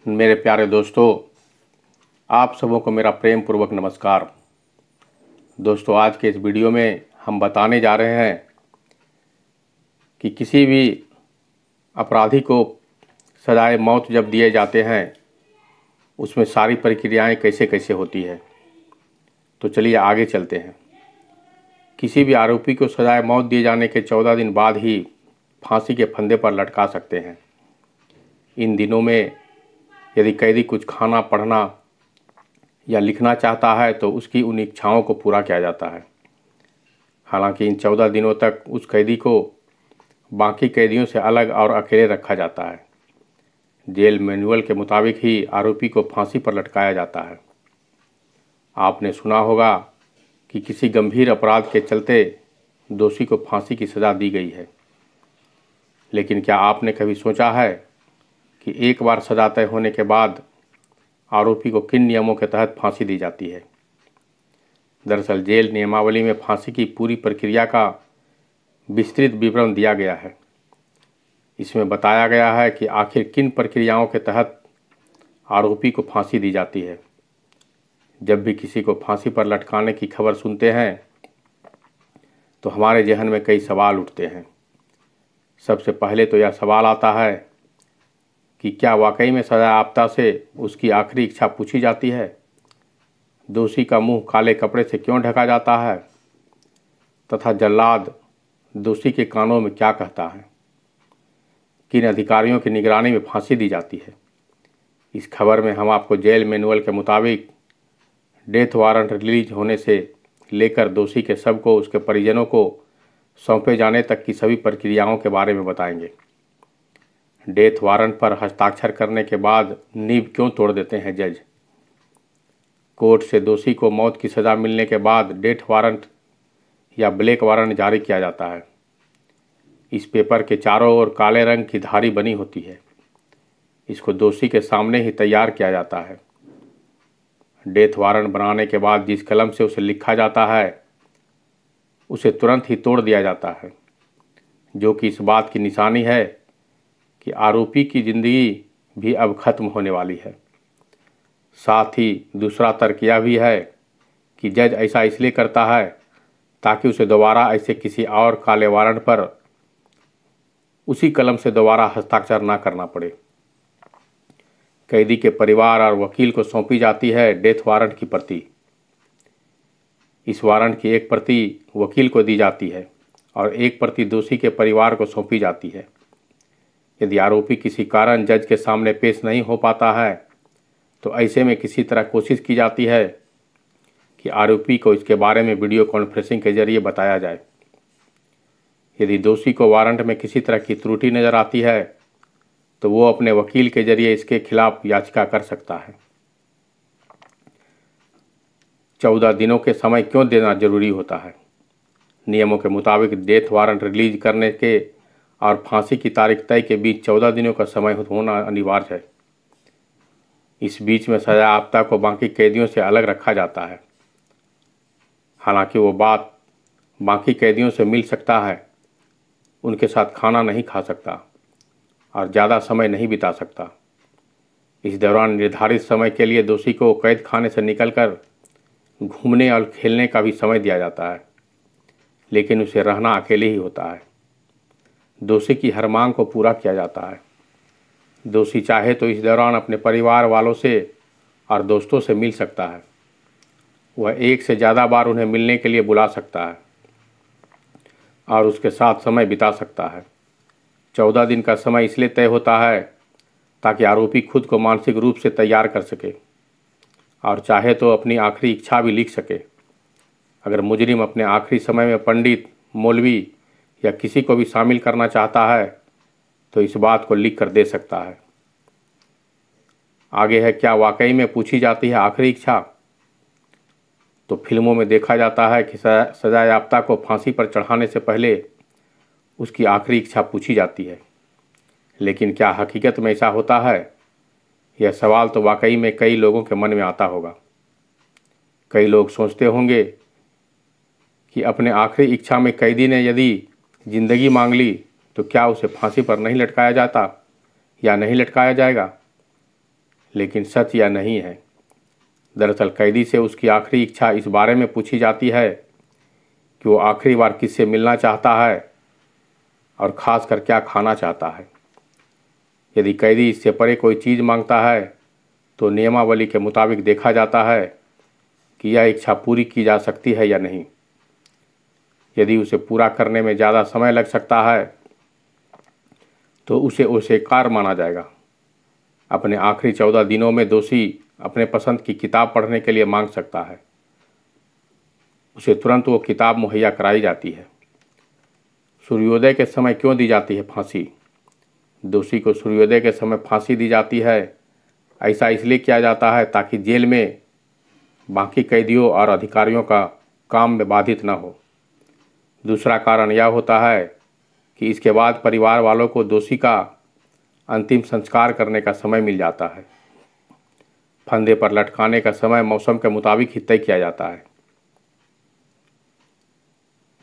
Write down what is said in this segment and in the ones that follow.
मेरे प्यारे दोस्तों, आप सबों को मेरा प्रेम पूर्वक नमस्कार। दोस्तों, आज के इस वीडियो में हम बताने जा रहे हैं कि किसी भी अपराधी को सजाए मौत जब दिए जाते हैं, उसमें सारी प्रक्रियाएं कैसे कैसे होती है। तो चलिए आगे चलते हैं। किसी भी आरोपी को सजाए मौत दिए जाने के 14 दिन बाद ही फांसी के फंदे पर लटका सकते हैं। इन दिनों में यदि कैदी कुछ खाना, पढ़ना या लिखना चाहता है तो उसकी उन इच्छाओं को पूरा किया जाता है। हालांकि इन 14 दिनों तक उस कैदी को बाकी कैदियों से अलग और अकेले रखा जाता है। जेल मैनुअल के मुताबिक ही आरोपी को फांसी पर लटकाया जाता है। आपने सुना होगा कि किसी गंभीर अपराध के चलते दोषी को फांसी की सज़ा दी गई है, लेकिन क्या आपने कभी सोचा है कि एक बार सज़ा तय होने के बाद आरोपी को किन नियमों के तहत फांसी दी जाती है। दरअसल जेल नियमावली में फांसी की पूरी प्रक्रिया का विस्तृत विवरण दिया गया है। इसमें बताया गया है कि आखिर किन प्रक्रियाओं के तहत आरोपी को फांसी दी जाती है। जब भी किसी को फांसी पर लटकाने की खबर सुनते हैं तो हमारे जहन में कई सवाल उठते हैं। सबसे पहले तो यह सवाल आता है कि क्या वाकई में सजायाफ्ता से उसकी आखिरी इच्छा पूछी जाती है? दोषी का मुंह काले कपड़े से क्यों ढका जाता है? तथा जल्लाद दोषी के कानों में क्या कहता है? किन अधिकारियों की निगरानी में फांसी दी जाती है? इस खबर में हम आपको जेल मैनुअल के मुताबिक डेथ वारंट रिलीज होने से लेकर दोषी के शव को उसके परिजनों को सौंपे जाने तक की सभी प्रक्रियाओं के बारे में बताएंगे। डेथ वारंट पर हस्ताक्षर करने के बाद नींव क्यों तोड़ देते हैं जज? कोर्ट से दोषी को मौत की सज़ा मिलने के बाद डेथ वारंट या ब्लैक वारंट जारी किया जाता है। इस पेपर के चारों ओर काले रंग की धारी बनी होती है। इसको दोषी के सामने ही तैयार किया जाता है। डेथ वारंट बनाने के बाद जिस कलम से उसे लिखा जाता है उसे तुरंत ही तोड़ दिया जाता है, जो कि इस बात की निशानी है कि आरोपी की ज़िंदगी भी अब खत्म होने वाली है। साथ ही दूसरा तर्क यह भी है कि जज ऐसा इसलिए करता है ताकि उसे दोबारा ऐसे किसी और काले वारंट पर उसी कलम से दोबारा हस्ताक्षर ना करना पड़े। कैदी के परिवार और वकील को सौंपी जाती है डेथ वारंट की प्रति। इस वारंट की एक प्रति वकील को दी जाती है और एक प्रति दोषी के परिवार को सौंपी जाती है। यदि आरोपी किसी कारण जज के सामने पेश नहीं हो पाता है तो ऐसे में किसी तरह कोशिश की जाती है कि आरोपी को इसके बारे में वीडियो कॉन्फ्रेंसिंग के जरिए बताया जाए। यदि दोषी को वारंट में किसी तरह की त्रुटि नज़र आती है तो वो अपने वकील के जरिए इसके खिलाफ याचिका कर सकता है। 14 दिनों के समय क्यों देना जरूरी होता है? नियमों के मुताबिक डेथ वारंट रिलीज करने के और फांसी की तारीख तय के बीच 14 दिनों का समय होना अनिवार्य है। इस बीच में सजायाफ्ता को बाकी कैदियों से अलग रखा जाता है। हालांकि वो बाकी कैदियों से मिल सकता है, उनके साथ खाना नहीं खा सकता और ज़्यादा समय नहीं बिता सकता। इस दौरान निर्धारित समय के लिए दोषी को कैद खाने से निकलकर घूमने और खेलने का भी समय दिया जाता है, लेकिन उसे रहना अकेले ही होता है। दोषी की हर मांग को पूरा किया जाता है। दोषी चाहे तो इस दौरान अपने परिवार वालों से और दोस्तों से मिल सकता है। वह एक से ज़्यादा बार उन्हें मिलने के लिए बुला सकता है और उसके साथ समय बिता सकता है। 14 दिन का समय इसलिए तय होता है ताकि आरोपी खुद को मानसिक रूप से तैयार कर सके और चाहे तो अपनी आखिरी इच्छा भी लिख सके। अगर मुजरिम अपने आखिरी समय में पंडित, मौलवी या किसी को भी शामिल करना चाहता है तो इस बात को लिख कर दे सकता है। आगे है, क्या वाकई में पूछी जाती है आखिरी इच्छा? तो फिल्मों में देखा जाता है कि सजायाफ्ता को फांसी पर चढ़ाने से पहले उसकी आखिरी इच्छा पूछी जाती है, लेकिन क्या हकीकत में ऐसा होता है? यह सवाल तो वाकई में कई लोगों के मन में आता होगा। कई लोग सोचते होंगे कि अपने आखिरी इच्छा में कैदी ने यदि ज़िंदगी मांग ली तो क्या उसे फांसी पर नहीं लटकाया जाता या नहीं लटकाया जाएगा? लेकिन सच या नहीं है। दरअसल कैदी से उसकी आखिरी इच्छा इस बारे में पूछी जाती है कि वो आखिरी बार किससे मिलना चाहता है और ख़ासकर क्या खाना चाहता है। यदि कैदी इससे परे कोई चीज़ मांगता है तो नियमावली के मुताबिक देखा जाता है कि यह इच्छा पूरी की जा सकती है या नहीं। यदि उसे पूरा करने में ज़्यादा समय लग सकता है तो उसे ओसेकार माना जाएगा। अपने आखिरी 14 दिनों में दोषी अपने पसंद की किताब पढ़ने के लिए मांग सकता है। उसे तुरंत वो किताब मुहैया कराई जाती है। सूर्योदय के समय क्यों दी जाती है फांसी? दोषी को सूर्योदय के समय फांसी दी जाती है। ऐसा इसलिए किया जाता है ताकि जेल में बाकी कैदियों और अधिकारियों का काम में बाधित न हो। दूसरा कारण यह होता है कि इसके बाद परिवार वालों को दोषी का अंतिम संस्कार करने का समय मिल जाता है। फंदे पर लटकाने का समय मौसम के मुताबिक ही तय किया जाता है।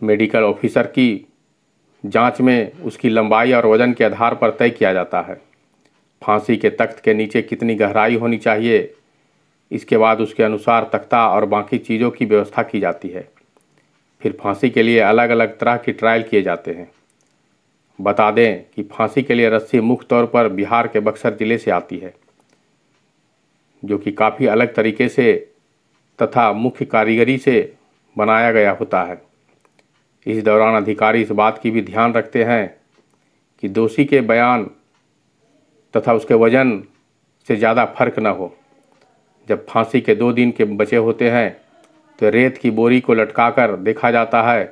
मेडिकल ऑफिसर की जांच में उसकी लंबाई और वजन के आधार पर तय किया जाता है। फांसी के तख्त के नीचे कितनी गहराई होनी चाहिए, इसके बाद उसके अनुसार तख्ता और बाकी चीज़ों की व्यवस्था की जाती है। फिर फांसी के लिए अलग अलग तरह की ट्रायल किए जाते हैं। बता दें कि फांसी के लिए रस्सी मुख्य तौर पर बिहार के बक्सर ज़िले से आती है, जो कि काफ़ी अलग तरीके से तथा मुख्य कारीगरी से बनाया गया होता है। इस दौरान अधिकारी इस बात की भी ध्यान रखते हैं कि दोषी के बयान तथा उसके वजन से ज़्यादा फर्क न हो। जब फांसी के 2 दिन के बचे होते हैं तो रेत की बोरी को लटकाकर देखा जाता है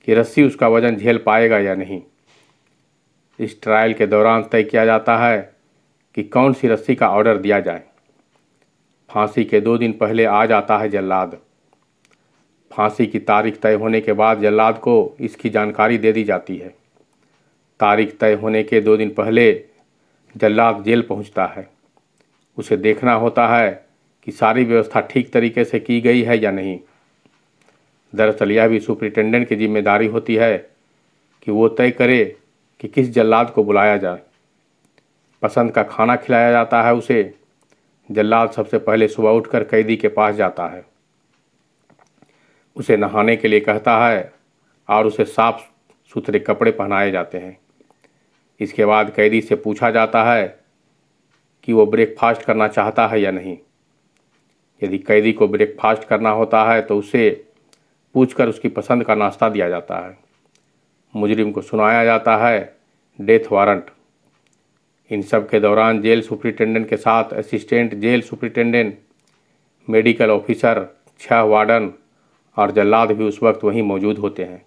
कि रस्सी उसका वजन झेल पाएगा या नहीं। इस ट्रायल के दौरान तय किया जाता है कि कौन सी रस्सी का ऑर्डर दिया जाए। फांसी के 2 दिन पहले आ जाता है जल्लाद। फांसी की तारीख तय होने के बाद जल्लाद को इसकी जानकारी दे दी जाती है। तारीख तय होने के 2 दिन पहले जल्लाद जेल पहुंचता है। उसे देखना होता है कि सारी व्यवस्था ठीक तरीके से की गई है या नहीं। दरअसल यह भी सुपरिटेंडेंट की जिम्मेदारी होती है कि वो तय करे कि किस जल्लाद को बुलाया जाए। पसंद का खाना खिलाया जाता है उसे। जल्लाद सबसे पहले सुबह उठकर कैदी के पास जाता है, उसे नहाने के लिए कहता है और उसे साफ सुथरे कपड़े पहनाए जाते हैं। इसके बाद कैदी से पूछा जाता है कि वो ब्रेकफास्ट करना चाहता है या नहीं। यदि कैदी को ब्रेकफास्ट करना होता है तो उसे पूछकर उसकी पसंद का नाश्ता दिया जाता है। मुजरिम को सुनाया जाता है डेथ वारंट। इन सब के दौरान जेल सुपरिटेंडेंट के साथ assistant jail superintendent, medical officer, 6 warden और जल्लाद भी उस वक्त वहीं मौजूद होते हैं।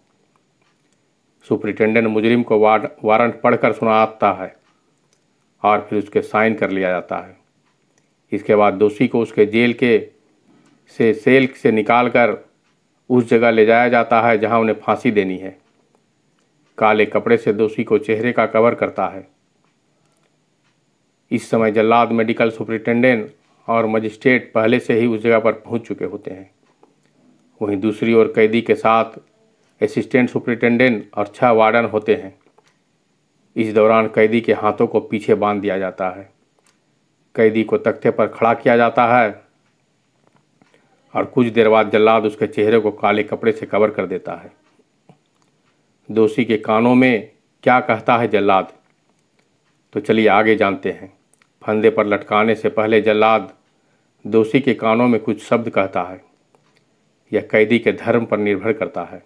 सुपरिटेंडेंट मुजरिम को वारंट पढ़कर सुनाता है और फिर उसके साइन कर लिया जाता है। इसके बाद दोषी को उसके जेल के सेल से निकालकर उस जगह ले जाया जाता है जहां उन्हें फांसी देनी है। काले कपड़े से दोषी को चेहरे का कवर करता है। इस समय जल्लाद, मेडिकल सुपरिटेंडेंट और मजिस्ट्रेट पहले से ही उस जगह पर पहुंच चुके होते हैं। वहीं दूसरी ओर कैदी के साथ असिस्टेंट सुपरिटेंडेंट और 6 वार्डन होते हैं। इस दौरान कैदी के हाथों को पीछे बांध दिया जाता है। कैदी को तख्ते पर खड़ा किया जाता है और कुछ देर बाद जल्लाद उसके चेहरे को काले कपड़े से कवर कर देता है। दोषी के कानों में क्या कहता है जल्लाद, तो चलिए आगे जानते हैं। फंदे पर लटकाने से पहले जल्लाद दोषी के कानों में कुछ शब्द कहता है। यह कैदी के धर्म पर निर्भर करता है।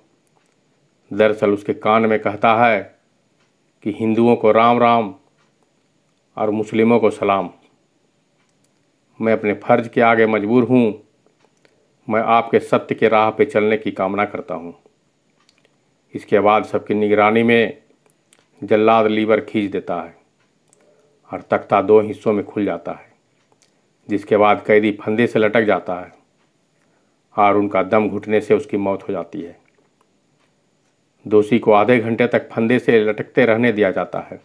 दरअसल उसके कान में कहता है कि हिंदुओं को राम राम और मुस्लिमों को सलाम। मैं अपने फर्ज के आगे मजबूर हूँ। मैं आपके सत्य के राह पे चलने की कामना करता हूँ। इसके बाद सबकी निगरानी में जल्लाद लीवर खींच देता है और तख्ता 2 हिस्सों में खुल जाता है, जिसके बाद कैदी फंदे से लटक जाता है और उनका दम घुटने से उसकी मौत हो जाती है। दोषी को आधे घंटे तक फंदे से लटकते रहने दिया जाता है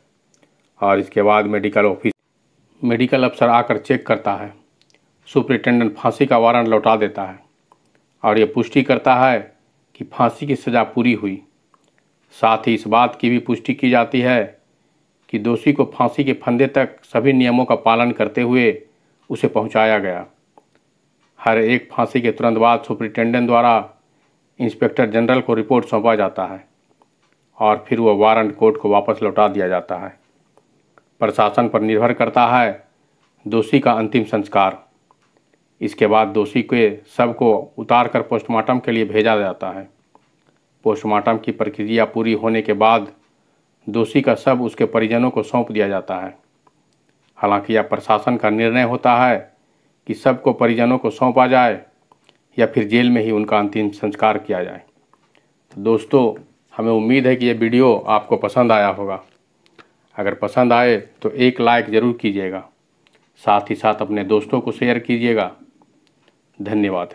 और इसके बाद मेडिकल अफसर आकर चेक करता है। सुपरिटेंडेंट फांसी का वारंट लौटा देता है और ये पुष्टि करता है कि फांसी की सज़ा पूरी हुई। साथ ही इस बात की भी पुष्टि की जाती है कि दोषी को फांसी के फंदे तक सभी नियमों का पालन करते हुए उसे पहुंचाया गया। हर एक फांसी के तुरंत बाद सुपरिटेंडेंट द्वारा इंस्पेक्टर जनरल को रिपोर्ट सौंपा जाता है और फिर वह वारंट कोर्ट को वापस लौटा दिया जाता है। प्रशासन पर निर्भर करता है दोषी का अंतिम संस्कार। इसके बाद दोषी के शव को उतारकर पोस्टमार्टम के लिए भेजा जाता है। पोस्टमार्टम की प्रक्रिया पूरी होने के बाद दोषी का शव उसके परिजनों को सौंप दिया जाता है। हालांकि यह प्रशासन का निर्णय होता है कि शव को परिजनों को सौंपा जाए या फिर जेल में ही उनका अंतिम संस्कार किया जाए। तो दोस्तों, हमें उम्मीद है कि ये वीडियो आपको पसंद आया होगा। अगर पसंद आए तो एक लाइक ज़रूर कीजिएगा, साथ ही साथ अपने दोस्तों को शेयर कीजिएगा। धन्यवाद।